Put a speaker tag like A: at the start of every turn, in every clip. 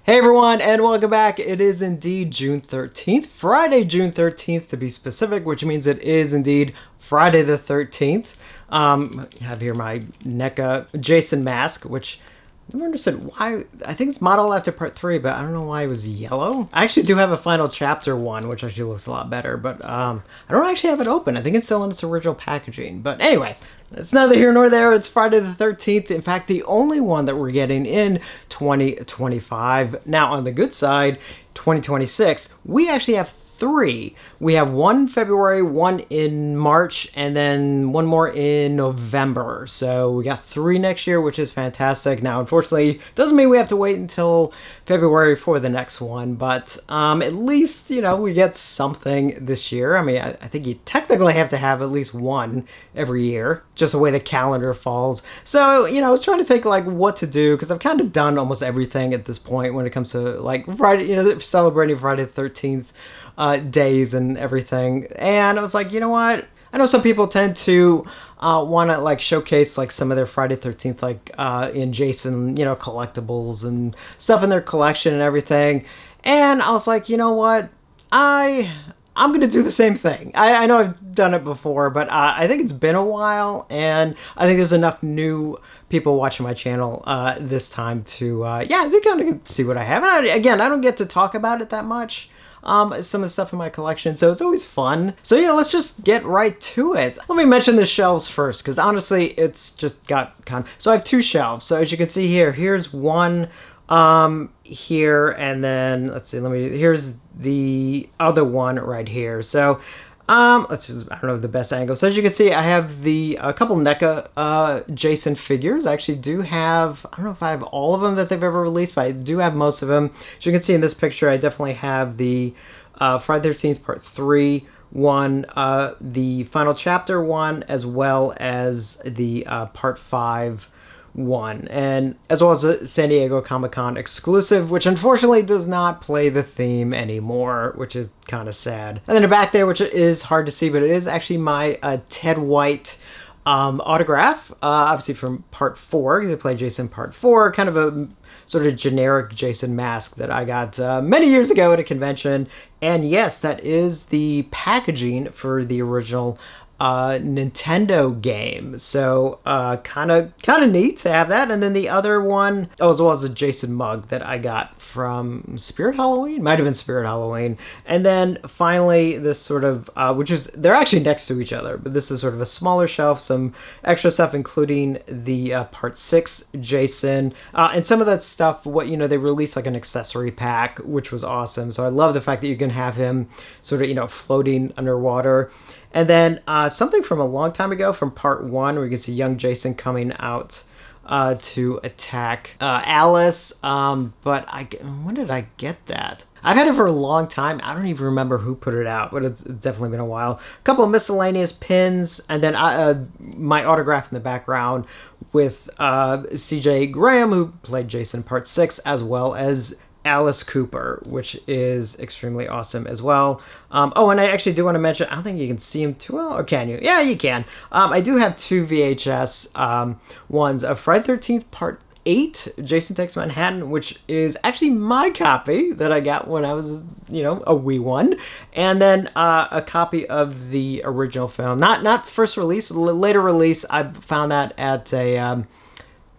A: Hey everyone, and welcome back. It is indeed June 13th, Friday, June 13th to be specific, which means it is indeed Friday the 13th. I have here my NECA Jason mask, which I never understood why. I think it's modeled after part 3, but I don't know why it was yellow. I actually do have a final chapter 1, which actually looks a lot better, but I don't actually have it open. I think it's still in its original packaging. But anyway, it's neither here nor there. It's Friday the 13th. In fact, the only one that we're getting in 2025. Now, on the good side, 2026, we actually have 3. We have one February, one in March, and then one more in November. So we got 3 next year, which is fantastic. Now, unfortunately, doesn't mean we have to wait until February for the next one, but at least, we get something this year. I mean, I think you technically have to have at least one every year, just the way the calendar falls. So, I was trying to think like what to do, because I've kind of done almost everything at this point when it comes to like Friday, celebrating Friday the 13th. Days and everything, and I was like, you know what, I know some people tend to want to like showcase like some of their Friday 13th like in Jason collectibles and stuff in their collection and everything, and I was like, you know what, I'm gonna do the same thing. I know I've done it before, but I think it's been a while, and I think there's enough new people watching my channel this time to to kind of see what I have. And again, I don't get to talk about it that much, some of the stuff in my collection, so it's always fun. So yeah, let's just get right to it. Let me mention the shelves first, because honestly, it's just got kind of... So I have 2 shelves. So as you can see here, here's one here, and then let's see, here's the other one right here. So let's just, I don't know the best angle. So as you can see, I have a couple NECA Jason figures. I actually do have, I don't know if I have all of them that they've ever released, but I do have most of them. As you can see in this picture, I definitely have the Friday the 13th Part 3 one, the final chapter one, as well as the Part 5 one, and as well as a San Diego Comic-Con exclusive, which unfortunately does not play the theme anymore, which is kind of sad. And then the back there, which is hard to see, but it is actually my Ted White autograph, obviously from Part 4. They play Jason Part 4, kind of a sort of generic Jason mask that I got many years ago at a convention. And yes, that is the packaging for the original Nintendo game. So kind of neat to have that. And then the other one, as well as a Jason mug that I got from Spirit Halloween, might have been Spirit Halloween. And then finally this sort of which is, they're actually next to each other, but this is sort of a smaller shelf, some extra stuff including the Part 6 Jason, and some of that stuff, they released like an accessory pack, which was awesome. So I love the fact that you can have him sort of floating underwater. And then something from a long time ago from Part 1, where you can see young Jason coming out to attack Alice. But when did I get that? I've had it for a long time. I don't even remember who put it out, but it's definitely been a while. A couple of miscellaneous pins, and then my autograph in the background with CJ Graham, who played Jason Part 6, as well as Alice Cooper, which is extremely awesome as well. And I actually do want to mention, I don't think you can see him too well, or can you? Yeah, you can. I do have 2 VHS ones of Friday 13th Part 8, Jason Takes Manhattan, which is actually my copy that I got when I was, a wee one. And then a copy of the original film. Not first release, later release. I found that at a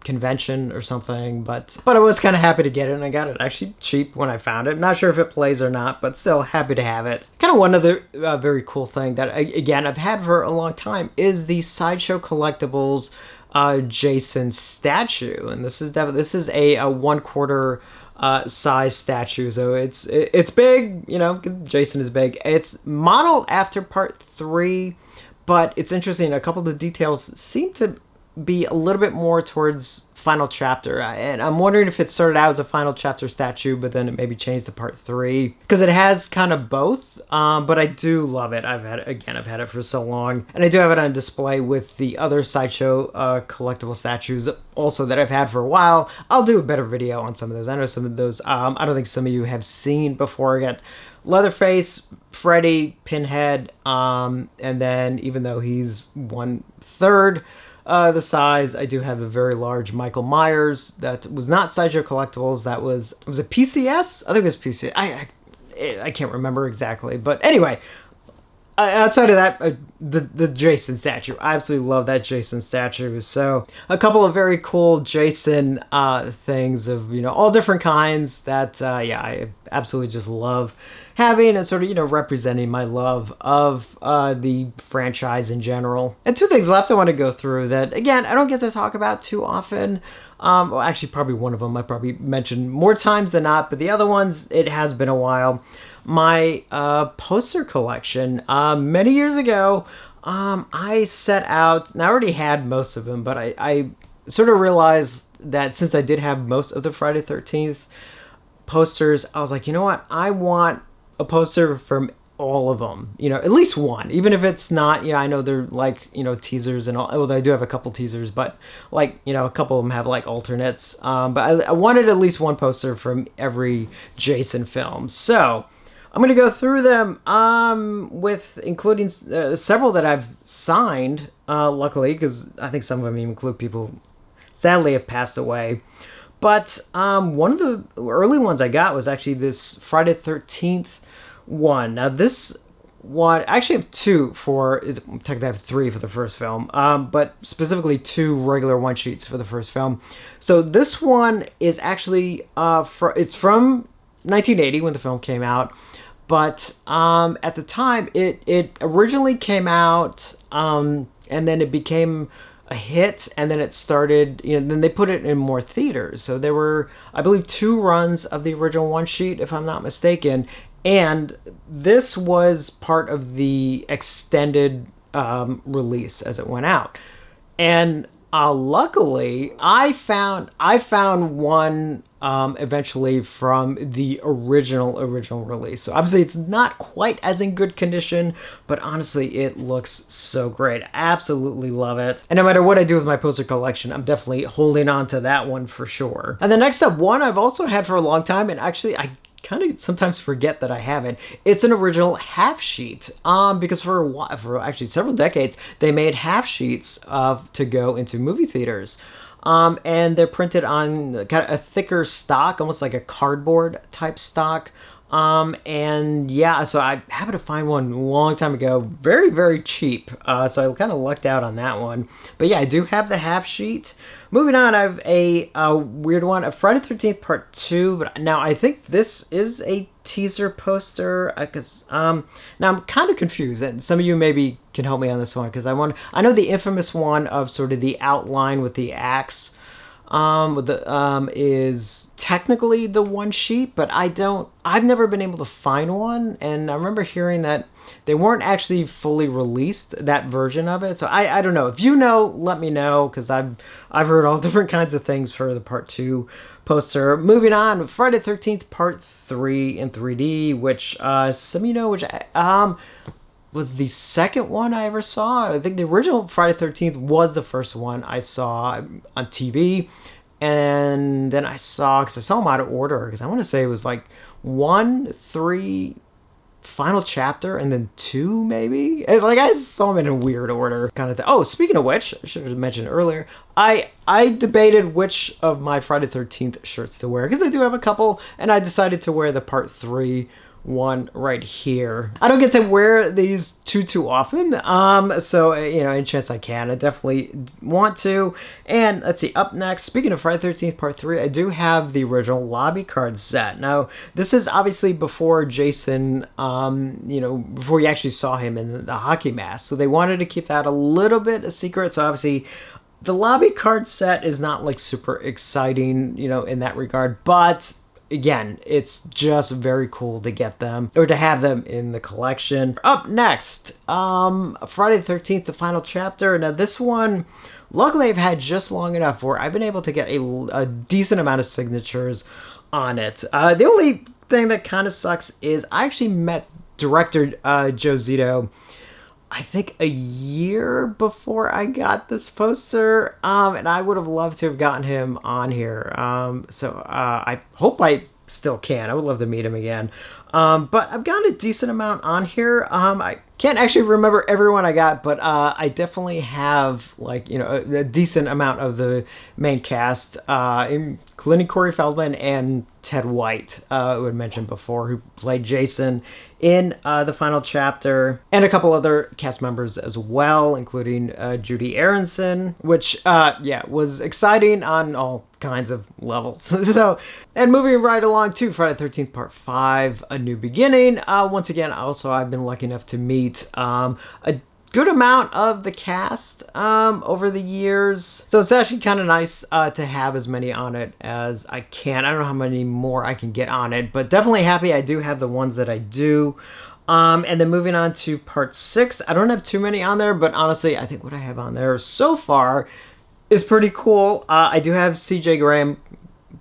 A: convention or something, but I was kind of happy to get it, and I got it actually cheap when I found it. Not sure if it plays or not, but still happy to have it. Kind of one other very cool thing that again I've had for a long time is the Sideshow Collectibles Jason statue, and this is a 1/4 size statue, so it's big. Jason is big. It's modeled after Part 3, but it's interesting. A couple of the details seem to be a little bit more towards final chapter, and I'm wondering if it started out as a final chapter statue, but then it maybe changed to Part 3, because it has kind of both. But I do love it. I've had it for so long, and I do have it on display with the other Sideshow collectible statues also that I've had for a while. I'll do a better video on some of those. I know some of those I don't think some of you have seen before. I got Leatherface, Freddy, Pinhead, and then even though he's 1/3 the size. I do have a very large Michael Myers that was not Sideshow Collectibles. That was it PCS? I think it was PCS. I can't remember exactly, but anyway. Outside of that, the Jason statue. I absolutely love that Jason statue. So a couple of very cool Jason things of, all different kinds that, I absolutely just love having and sort of, representing my love of the franchise in general. And two things left I want to go through that, again, I don't get to talk about too often. Well, actually, probably one of them I probably mentioned more times than not, but the other ones, it has been a while. My poster collection. Many years ago, I set out, and I already had most of them, but I sort of realized that since I did have most of the Friday 13th posters, I was like, you know what? I want a poster from all of them, at least one, even if it's not, I know they're like, teasers and all, although I do have a couple teasers, but like, a couple of them have like alternates. But I wanted at least one poster from every Jason film. So I'm going to go through them with including several that I've signed, luckily, because I think some of them include people sadly have passed away. But one of the early ones I got was actually this Friday 13th one. Now this one, I actually have two technically I have three for the first film, but specifically two regular one sheets for the first film. So this one is actually, it's from 1980 when the film came out. But at the time, it originally came out, and then it became a hit, and then it started, then they put it in more theaters. So there were, I believe, 2 runs of the original one sheet, if I'm not mistaken. And this was part of the extended release as it went out. And luckily, I found one eventually from the original release. So obviously it's not quite as in good condition, but honestly it looks so great. Absolutely love it. And no matter what I do with my poster collection, I'm definitely holding on to that one for sure. And the next up, one I've also had for a long time, and actually I kind of sometimes forget that I have it. It's an original half sheet, because for actually several decades they made half sheets to go into movie theaters, and they're printed on kind of a thicker stock, almost like a cardboard type stock. And yeah, so I happened to find one a long time ago, very, very cheap. So I kind of lucked out on that one. But yeah, I do have the half sheet. Moving on, I have a weird one, a Friday 13th Part 2. But now I think this is a teaser poster. Now I'm kind of confused, and some of you maybe can help me on this one, because I know the infamous one of sort of the outline with the axe. Is technically the one sheet, but I've never been able to find one, and I remember hearing that they weren't actually fully released, that version of it. So I don't know. If you know, let me know, because I've heard all different kinds of things for the Part 2 poster. Moving on, Friday 13th Part 3 in 3D, which some of you know, which was the second one I ever saw. I think the original Friday 13th was the first one I saw on TV. And then I saw them out of order, because I want to say it was like 1, 3, final chapter, and then 2 maybe. Like I saw them in a weird order kind of thing. Oh, speaking of which, I should have mentioned earlier, I debated which of my Friday 13th shirts to wear, because I do have a couple, and I decided to wear the Part 3 one right here. I don't get to wear these too often, so any chance I can, I definitely want to. And let's see, up next, speaking of Friday 13th Part 3, I do have the original lobby card set. Now this is obviously before Jason, before you actually saw him in the hockey mask, so they wanted to keep that a little bit a secret. So obviously the lobby card set is not like super exciting, in that regard, but again, it's just very cool to get them, or to have them in the collection. Up next, Friday the 13th, the final chapter. Now this one, luckily I've had just long enough where I've been able to get a decent amount of signatures on it. The only thing that kind of sucks is I actually met director Joe Zito, I think a year before I got this poster, and I would have loved to have gotten him on here. So I hope I still can. I would love to meet him again. But I've got a decent amount on here. I can't actually remember everyone I got, but I definitely have, like, you know, a decent amount of the main cast, including Corey Feldman and Ted White, who had mentioned before, who played Jason in the final chapter, and a couple other cast members as well, including Judy Aronson, which, yeah, was exciting on all kinds of levels. So, and moving right along to Friday the 13th Part 5, A New Beginning. Once again, also, I've been lucky enough to meet a good amount of the cast over the years. So it's actually kind of nice to have as many on it as I can. I don't know how many more I can get on it, but definitely happy I do have the ones that I do. And then moving on to Part 6, I don't have too many on there, but honestly, I think what I have on there so far is pretty cool. I do have CJ Graham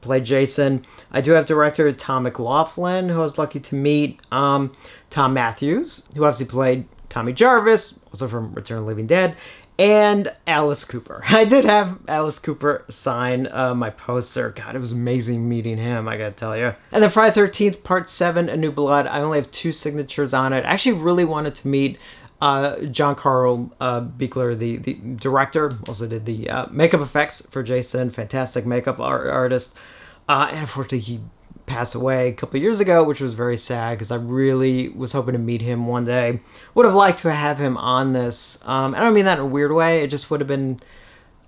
A: play Jason. I do have director Tom McLaughlin, who I was lucky to meet. Tom Matthews, who obviously played Tommy Jarvis, also from Return of the Living Dead, and Alice Cooper. I did have Alice Cooper sign my poster. God, it was amazing meeting him, I gotta tell you. And then Friday 13th, Part 7, A New Blood. I only have 2 signatures on it. I actually really wanted to meet John Carl Buechler, the director, also did the makeup effects for Jason, fantastic makeup artist. And unfortunately, he passed away a couple years ago, which was very sad because I really was hoping to meet him one day. Would have liked to have him on this. I don't mean that in a weird way. It just would have been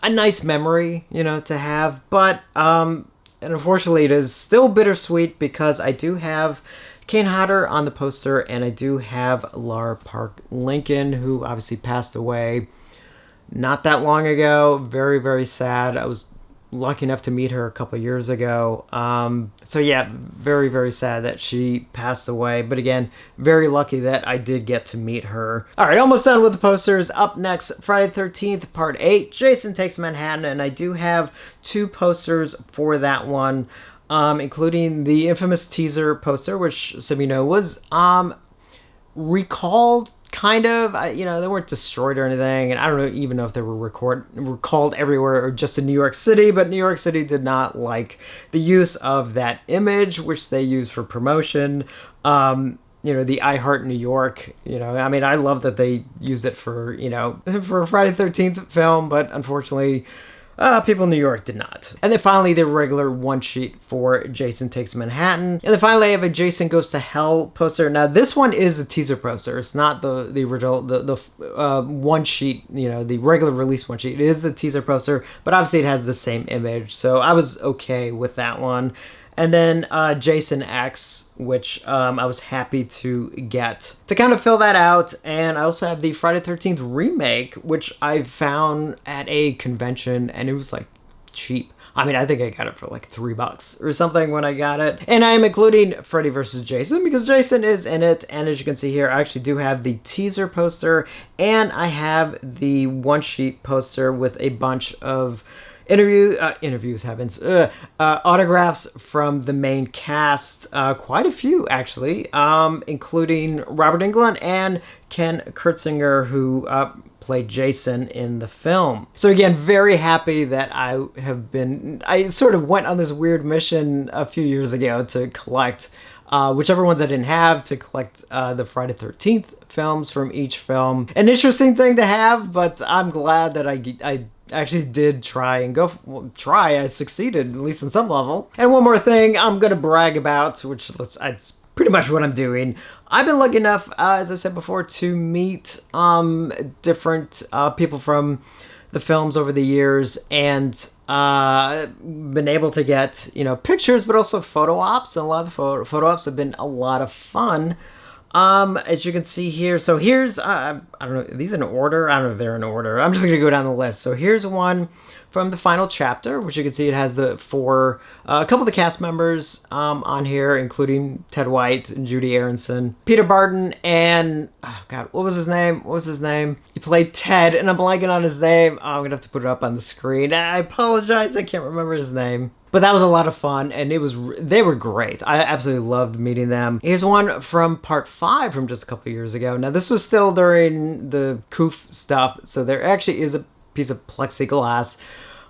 A: a nice memory, you know, to have. But and unfortunately, it is still bittersweet because I do have Kane Hodder on the poster, and I do have Lara Park Lincoln, who obviously passed away not that long ago. Very, very sad. I was lucky enough to meet her a couple years ago. So yeah, very, very sad that she passed away. But again, very lucky that I did get to meet her. All right, almost done with the posters. Up next, Friday the 13th, Part 8, Jason Takes Manhattan. And I do have 2 posters for that one, including the infamous teaser poster, which some of you know was recalled. Kind of, you know, they weren't destroyed or anything, and I don't even know if they were recalled everywhere or just in New York City, but New York City did not like the use of that image, which they used for promotion. You know, the I Heart New York, you know, I mean, I love that they used it for, you know, for a Friday the 13th film, but unfortunately, people in New York did not. And then finally, the regular one sheet for Jason Takes Manhattan. And then finally, I have a Jason Goes to Hell poster. Now, this one is a teaser poster. It's not the original, the one sheet, you know, the regular release one sheet. It is the teaser poster, but obviously it has the same image. So I was okay with that one. And then Jason X, which I was happy to get to kind of fill that out. And I also have the Friday the 13th remake, which I found at a convention, and it was like cheap. I mean, I think I got it for like $3 or something when I got it. And I am including Freddy vs. Jason because Jason is in it. And as you can see here, I actually do have the teaser poster, and I have the one sheet poster with a bunch of autographs from the main cast, quite a few actually, including Robert Englund and Ken Kurtzinger, who played Jason in the film. So again, very happy that I sort of went on this weird mission a few years ago to collect whichever ones I didn't have, to collect the Friday 13th films from each film. An interesting thing to have, but I'm glad that I actually did try and I succeeded, at least on some level. And one more thing I'm gonna brag about, which it's pretty much what I'm doing. I've been lucky enough, as I said before, to meet different people from the films over the years, and been able to get, you know, pictures, but also photo ops. And a lot of the photo ops have been a lot of fun. As you can see here, so here's, I don't know, are these in order? I don't know if they're in order. I'm just going to go down the list. So here's one from the final chapter, which you can see it has a couple of the cast members on here, including Ted White and Judy Aronson, Peter Barton, and, oh God, what was his name? He played Ted, and I'm blanking on his name. Oh, I'm going to have to put it up on the screen. I apologize, I can't remember his name. But that was a lot of fun, and they were great. I absolutely loved meeting them. Here's one from Part 5 from just a couple years ago. Now, this was still during the Coof stuff, so there actually is a piece of plexiglass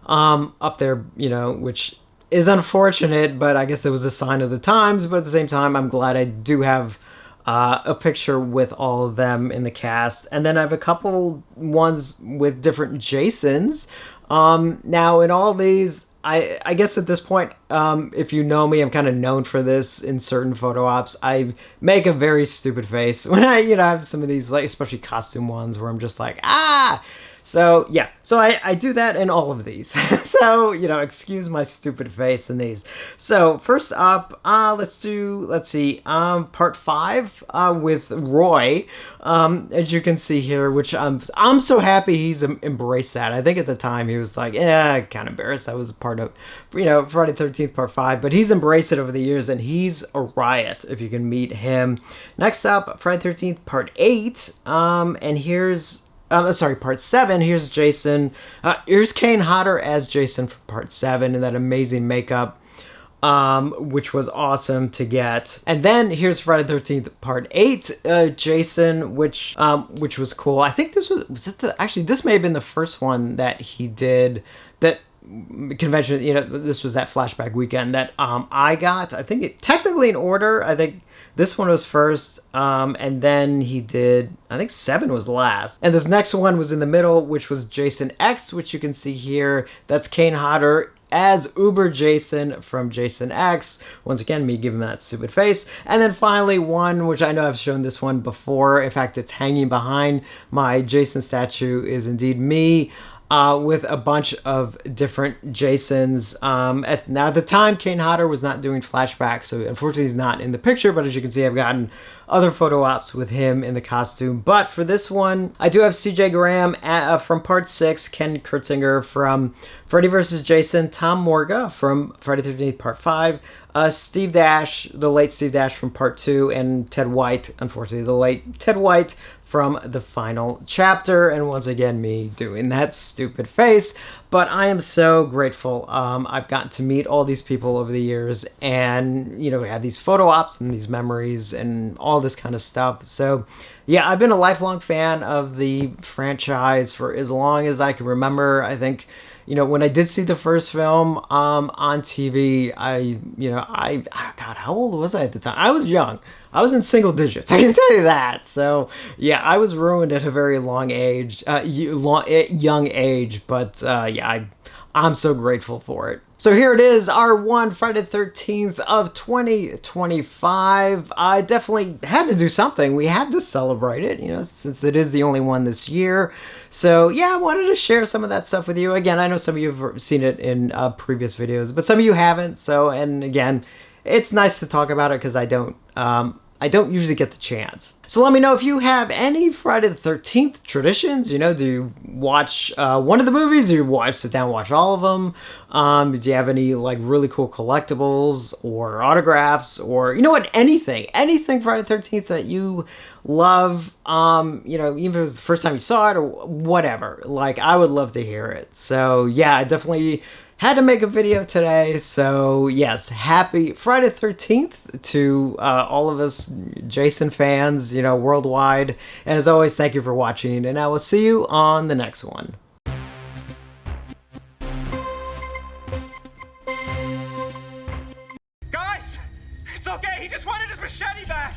A: up there, you know, which is unfortunate, but I guess it was a sign of the times. But at the same time, I'm glad I do have a picture with all of them in the cast. And then I have a couple ones with different Jasons. Now, in all these, I guess at this point, if you know me, I'm kind of known for this in certain photo ops. I make a very stupid face when I, have some of these, like, especially costume ones where I'm just like, ah! So, yeah. So I do that in all of these. So, excuse my stupid face in these. So, first up, let's see, part 5 with Roy. As you can see here, which I'm so happy he's embraced that. I think at the time he was like, kind of embarrassed. That was part of, Friday 13th part 5. But he's embraced it over the years, and he's a riot if you can meet him. Next up, Friday 13th part 8. And here's... part 7. Here's Jason. Here's Kane Hodder as Jason from part 7 in that amazing makeup, which was awesome to get. And then here's Friday 13th part 8, Jason, which was cool. I think this was it actually, this may have been the first one that he did, that convention, this was that flashback weekend that I got. I think it technically in order, I think this one was first, and then he did, I think 7 was last. And this next one was in the middle, which was Jason X, which you can see here. That's Kane Hodder as Uber Jason from Jason X. Once again, me giving that stupid face. And then finally one, which I know I've shown this one before. In fact, it's hanging behind my Jason statue, is indeed me. With a bunch of different Jasons. Now, at the time, Kane Hodder was not doing flashbacks, so unfortunately he's not in the picture, but as you can see, I've gotten other photo ops with him in the costume. But for this one, I do have CJ Graham from part 6, Ken Kurtzinger from Freddy vs. Jason, Tom Morga from Friday the 13th part 5, Steve Dash, the late Steve Dash from part 2, and Ted White, unfortunately, the late Ted White from the final chapter. And once again, me doing that stupid face. But I am so grateful. I've gotten to meet all these people over the years, and we have these photo ops and these memories and all this kind of stuff. So yeah, I've been a lifelong fan of the franchise for as long as I can remember. I think when I did see the first film on TV, God, how old was I at the time? I was young. I was in single digits, I can tell you that. So yeah, I was ruined at a very young age. But yeah, I'm so grateful for it. So here it is, our one Friday the 13th of 2025. I definitely had to do something. We had to celebrate it, since it is the only one this year. So yeah, I wanted to share some of that stuff with you. Again, I know some of you have seen it in previous videos, but some of you haven't. So, and again, it's nice to talk about it because I don't usually get the chance. So let me know if you have any Friday the 13th traditions. Do you watch one of the movies? Do you sit down and watch all of them? Do you have any like really cool collectibles or autographs or anything Friday the 13th that you love? Even if it was the first time you saw it or whatever. Like, I would love to hear it. So yeah, I definitely had to make a video today. So yes, happy Friday 13th to all of us Jason fans, worldwide. And as always, thank you for watching, and I will see you on the next one.
B: Guys, it's okay. He just wanted his machete back.